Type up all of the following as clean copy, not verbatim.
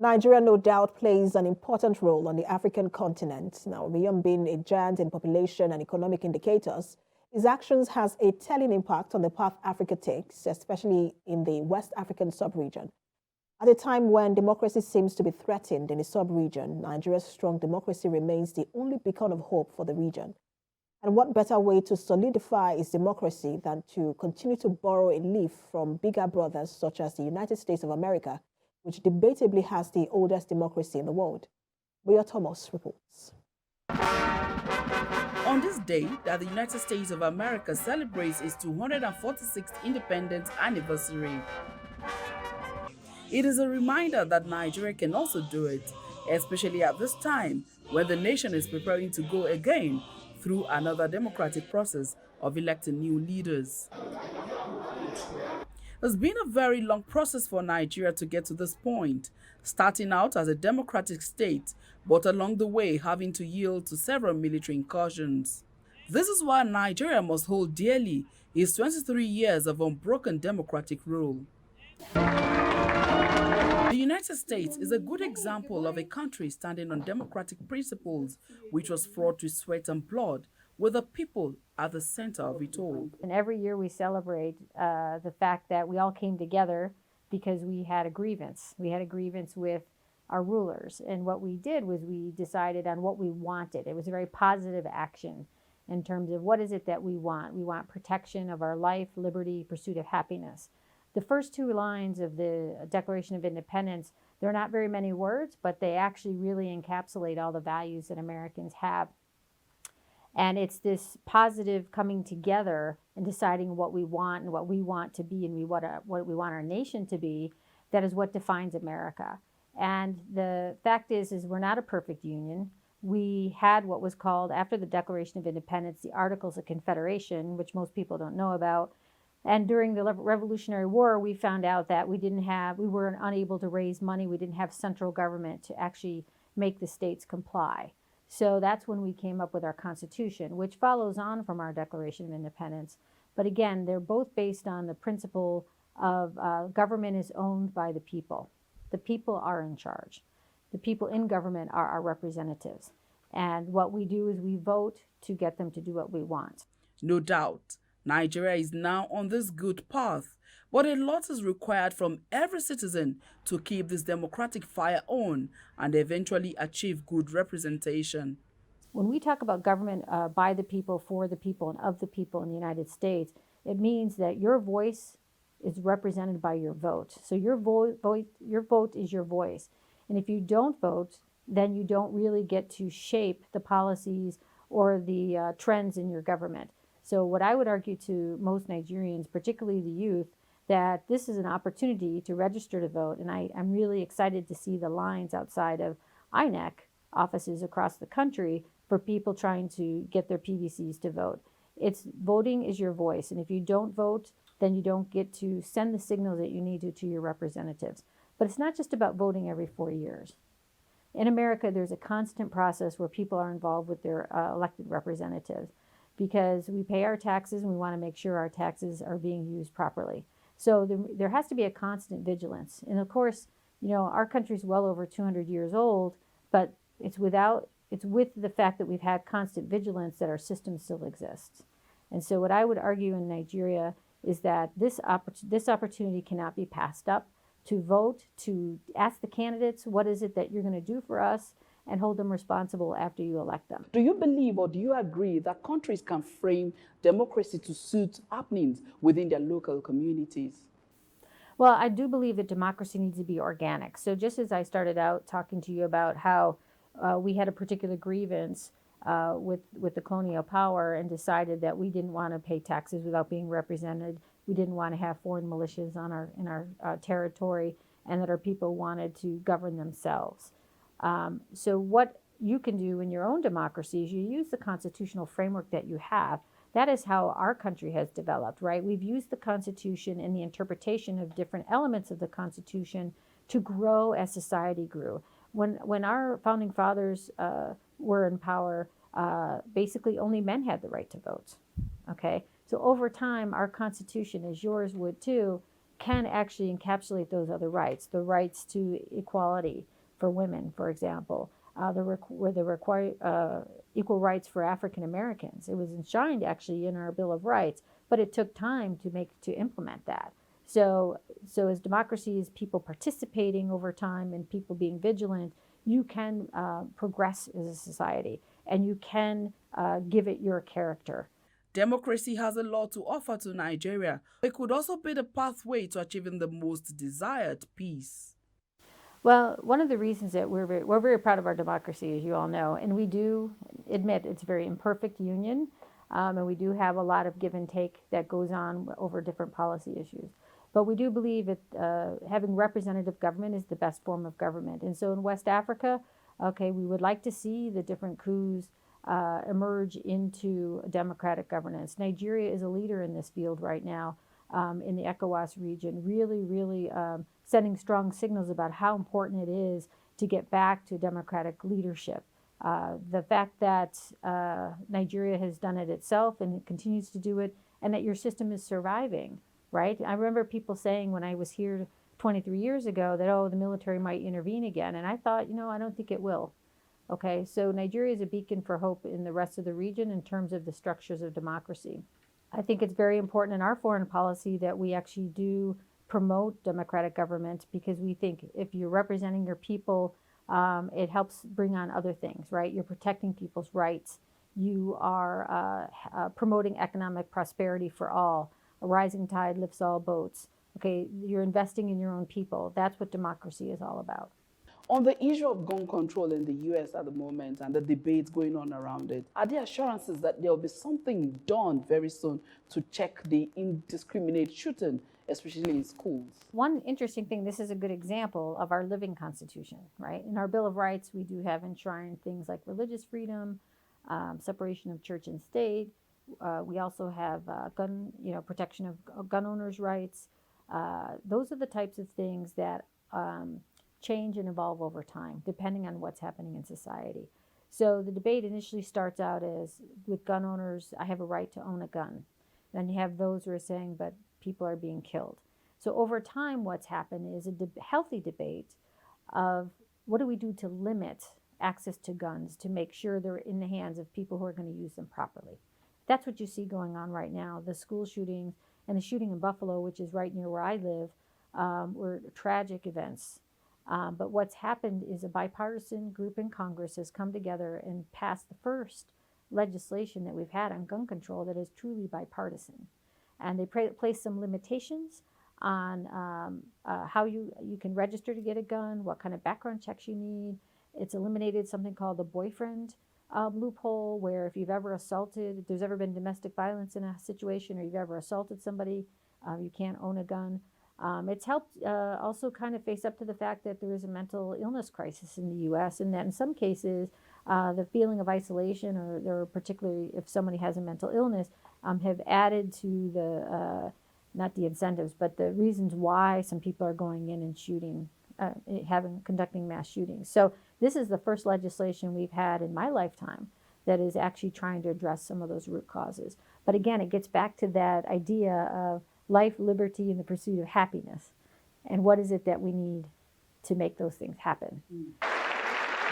Nigeria, no doubt, plays an important role on the African continent. Now, beyond being a giant in population and economic indicators, its actions has a telling impact on the path Africa takes, especially in the West African sub-region. At a time when democracy seems to be threatened in the sub-region, Nigeria's strong democracy remains the only beacon of hope for the region. And what better way to solidify its democracy than to continue to borrow a leaf from bigger brothers such as the United States of America, which debatably has the oldest democracy in the world. Boya Thomas reports. On this day that the United States of America celebrates its 246th independence anniversary, it is a reminder that Nigeria can also do it, especially at this time when the nation is preparing to go again through another democratic process of electing new leaders. It's been a very long process for Nigeria to get to this point, starting out as a democratic state, but along the way having to yield to several military incursions. This is why Nigeria must hold dearly its 23 years of unbroken democratic rule. The United States is a good example of a country standing on democratic principles, which was fraught with sweat and blood, with the people at the center of it all. And every year we celebrate the fact that we all came together because we had a grievance. We had a grievance with our rulers. And what we did was we decided on what we wanted. It was a very positive action in terms of what is it that we want. We want protection of our life, liberty, pursuit of happiness. The first two lines of the Declaration of Independence, they're not very many words, but they actually really encapsulate all the values that Americans have. And it's this positive coming together and deciding what we want and what we want to be and what we want our nation to be, that is what defines America. And the fact is we're not a perfect union. We had what was called, after the Declaration of Independence, the Articles of Confederation, which most people don't know about. And during the Revolutionary War, we found out that we were unable to raise money. We didn't have central government to actually make the states comply. So that's when we came up with our Constitution, which follows on from our Declaration of Independence. But again, they're both based on the principle of government is owned by the people. The people are in charge. The people in government are our representatives. And what we do is we vote to get them to do what we want. No doubt, Nigeria is now on this good path, but a lot is required from every citizen to keep this democratic fire on and eventually achieve good representation. When we talk about government by the people, for the people, and of the people in the United States, it means that your voice is represented by your vote. So your vote is your voice. And if you don't vote, then you don't really get to shape the policies or the trends in your government. So what I would argue to most Nigerians, particularly the youth, that this is an opportunity to register to vote. And I'm really excited to see the lines outside of INEC offices across the country for people trying to get their PVCs to vote. Voting is your voice. And if you don't vote, then you don't get to send the signals that you need to your representatives. But it's not just about voting every 4 years. In America, there's a constant process where people are involved with their elected representatives, because we pay our taxes and we want to make sure our taxes are being used properly. So there has to be a constant vigilance. And of course, our country's well over 200 years old, but it's with the fact that we've had constant vigilance that our system still exists. And so what I would argue in Nigeria is that this opportunity cannot be passed up, to vote, to ask the candidates, what is it that you're going to do for us, and hold them responsible after you elect them. Do you believe or do you agree that countries can frame democracy to suit happenings within their local communities? Well, I do believe that democracy needs to be organic. So just as I started out talking to you about how we had a particular grievance with the colonial power and decided that we didn't want to pay taxes without being represented, we didn't want to have foreign militias in our territory, and that our people wanted to govern themselves. So what you can do in your own democracy is you use the constitutional framework that you have. That is how our country has developed, right? We've used the Constitution and the interpretation of different elements of the Constitution to grow as society grew. When our founding fathers were in power, basically only men had the right to vote, okay? So over time, our Constitution, as yours would too, can actually encapsulate those other rights, the rights to equality for women, for example, equal rights for African Americans. It was enshrined actually in our Bill of Rights, but it took time to implement that. So as democracy is people participating over time and people being vigilant, you can progress as a society, and you can give it your character. Democracy has a lot to offer to Nigeria. It could also be the pathway to achieving the most desired peace. Well, one of the reasons that we're very proud of our democracy, as you all know, and we do admit it's a very imperfect union, and we do have a lot of give and take that goes on over different policy issues. But we do believe that having representative government is the best form of government. And so in West Africa, okay, we would like to see the different coups emerge into democratic governance. Nigeria is a leader in this field right now in the ECOWAS region, really sending strong signals about how important it is to get back to democratic leadership. The fact that Nigeria has done it itself and it continues to do it, and that your system is surviving, right? I remember people saying when I was here 23 years ago that, oh, the military might intervene again. And I thought, I don't think it will. Okay, so Nigeria is a beacon for hope in the rest of the region in terms of the structures of democracy. I think it's very important in our foreign policy that we actually do promote democratic government, because we think if you're representing your people, it helps bring on other things, right? You're protecting people's rights. You are promoting economic prosperity for all. A rising tide lifts all boats. Okay, you're investing in your own people. That's what democracy is all about. On the issue of gun control in the U.S. at the moment and the debates going on around it, are there assurances that there will be something done very soon to check the indiscriminate shooting, especially in schools? One interesting thing, this is a good example of our living Constitution, right? In our Bill of Rights, we do have enshrined things like religious freedom, separation of church and state. We also have protection of gun owners' rights. Those are the types of things that change and evolve over time, depending on what's happening in society. So the debate initially starts out as, with gun owners, I have a right to own a gun. Then you have those who are saying, but people are being killed. So over time, what's happened is a healthy debate of what do we do to limit access to guns to make sure they're in the hands of people who are going to use them properly. That's what you see going on right now. The school shootings and the shooting in Buffalo, which is right near where I live, were tragic events. But what's happened is a bipartisan group in Congress has come together and passed the first legislation that we've had on gun control that is truly bipartisan. And they place some limitations on how you can register to get a gun, what kind of background checks you need. It's eliminated something called the boyfriend loophole, where if you've ever assaulted, if there's ever been domestic violence in a situation, or you've ever assaulted somebody, you can't own a gun. It's helped also kind of face up to the fact that there is a mental illness crisis in the U.S. and that in some cases the feeling of isolation, or particularly if somebody has a mental illness, have added to the, not the incentives, but the reasons why some people are going in and shooting, conducting mass shootings. So this is the first legislation we've had in my lifetime that is actually trying to address some of those root causes. But again, it gets back to that idea of life, liberty, and the pursuit of happiness. And what is it that we need to make those things happen?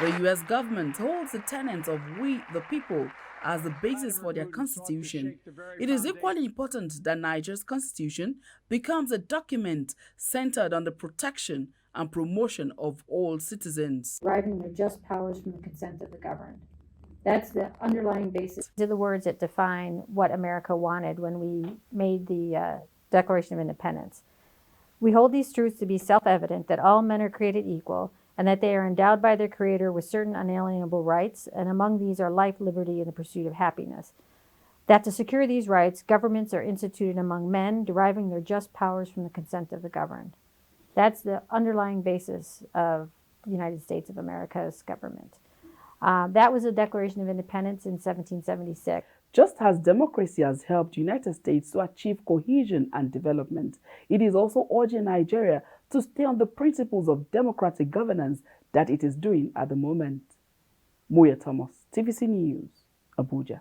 The U.S. government holds the tenets of we, the people, as the basis for their constitution. It is equally important that Nigeria's constitution becomes a document centered on the protection and promotion of all citizens. Deriving their just powers from the consent of the governed. That's the underlying basis. These are the words that define what America wanted when we made the Declaration of Independence. We hold these truths to be self-evident, that all men are created equal, and that they are endowed by their Creator with certain unalienable rights, and among these are life, liberty, and the pursuit of happiness. That to secure these rights, governments are instituted among men, deriving their just powers from the consent of the governed. That's the underlying basis of the United States of America's government. That was the Declaration of Independence in 1776. Just as democracy has helped the United States to achieve cohesion and development, it is also urging Nigeria to stay on the principles of democratic governance that it is doing at the moment. Moya Thomas, TVC News, Abuja.